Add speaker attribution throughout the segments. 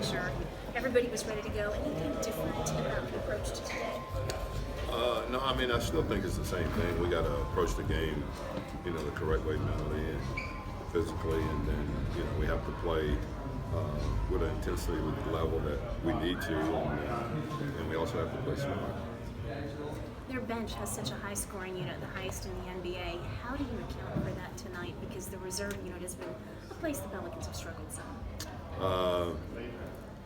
Speaker 1: make sure everybody was ready to go. Anything different about the approach to today?
Speaker 2: No, I mean, I still think it's the same thing. We got to approach the game, the correct way mentally and physically, and then, we have to play with an intensity with the level that we need to, and we also have to play smart.
Speaker 1: Their bench has such a high-scoring unit, the highest in the NBA. How do you account for that tonight? Because the reserve unit has been a place the Pelicans have struggled some.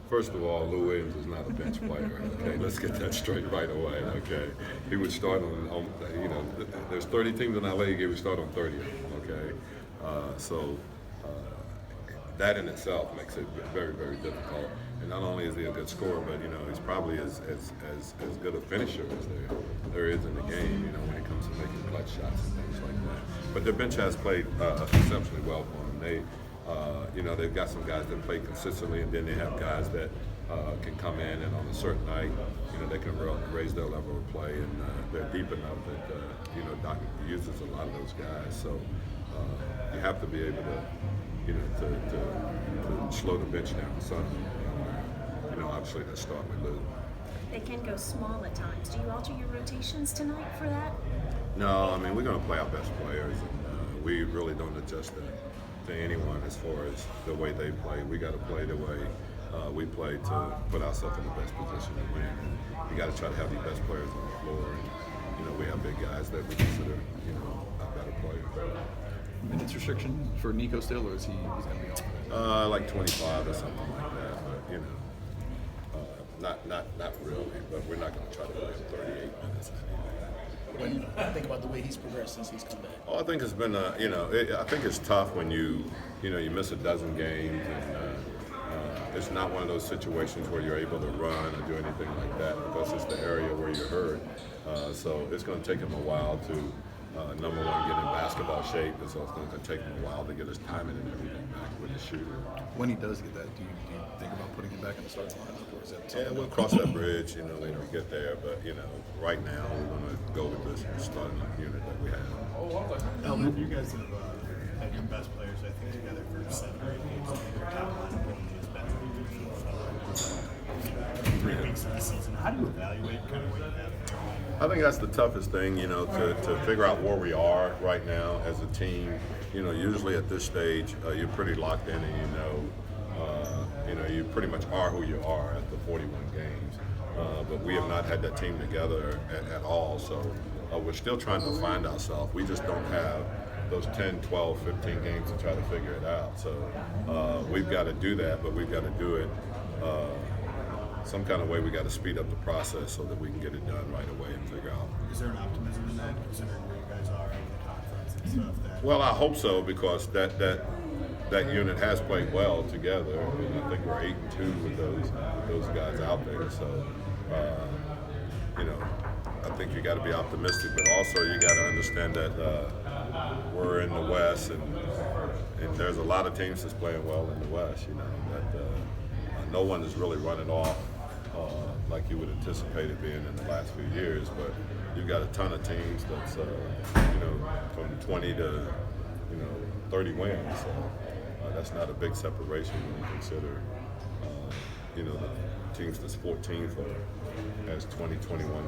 Speaker 2: First of all, Lou Williams is not a bench player. Okay, let's get that straight right away. Okay, he would start on there's 30 teams in our league. He would start on 30. Okay, so that in itself makes it very, very difficult. And not only is he a good scorer, but he's probably as good a finisher as there is in the game. When it comes to making clutch shots and things like that. But their bench has played exceptionally well for them. They've got some guys that play consistently, and then they have guys that can come in and on a certain night, they can raise their level of play, and they're deep enough that Doc uses a lot of those guys. So you have to be able to slow the bench down some. Obviously let's start with Lou.
Speaker 1: They can go small at times. Do you alter your rotations tonight for that?
Speaker 2: No, I mean, we're going to play our best players, and we really don't adjust to anyone as far as the way they play. We got to play the way we play to put ourselves in the best position to win. And you got to try to have the best players on the floor, and we have big guys that we consider a better player.
Speaker 3: Minutes restriction for Nico still, or is he's going to be
Speaker 2: on? Like 25 or something like that, but not really. But we're not going to try to play him 38 minutes.
Speaker 4: What do you think about the way he's progressed since he's come back?
Speaker 2: Oh, I think it's been I think it's tough when you miss a dozen games, and it's not one of those situations where you're able to run or do anything like that because it's the area where you're hurt. So it's going to take him a while to. Number one, get in basketball shape, and so it's going to take him a while to get his timing and everything back with his shooting.
Speaker 3: When he does get that, do you think about putting him back in the starting lineup, or is that something?
Speaker 2: Yeah, we'll cross that bridge, when we get there. But right now we're going to go with this starting unit that we have.
Speaker 5: Alvin, you guys have had your best players, I think, together for 7 or 8 games. Your top lineup has been 3 weeks of the season. How do you evaluate kind of what you have?
Speaker 2: I think that's the toughest thing, to figure out where we are right now as a team. Usually at this stage, you're pretty locked in, and you pretty much are who you are after 41 games. But we have not had that team together at all, so we're still trying to find ourselves. We just don't have those 10, 12, 15 games to try to figure it out. So we've got to do that, but we've got to do it some kind of way. We got to speed up the process so that we can get it done right away and figure out.
Speaker 5: Is there an optimism in that, considering where you guys are in the conference and stuff?
Speaker 2: Well, I hope so, because that unit has played well together, and I think we're 8-2 with those guys out there. So, I think you got to be optimistic, but also you got to understand that we're in the West, and there's a lot of teams that's playing well in the West. That no one is really running off like you would anticipate it being in the last few years, but you've got a ton of teams that's from 20 to 30 wins. So that's not a big separation when you consider the teams that's 14th has 20, 21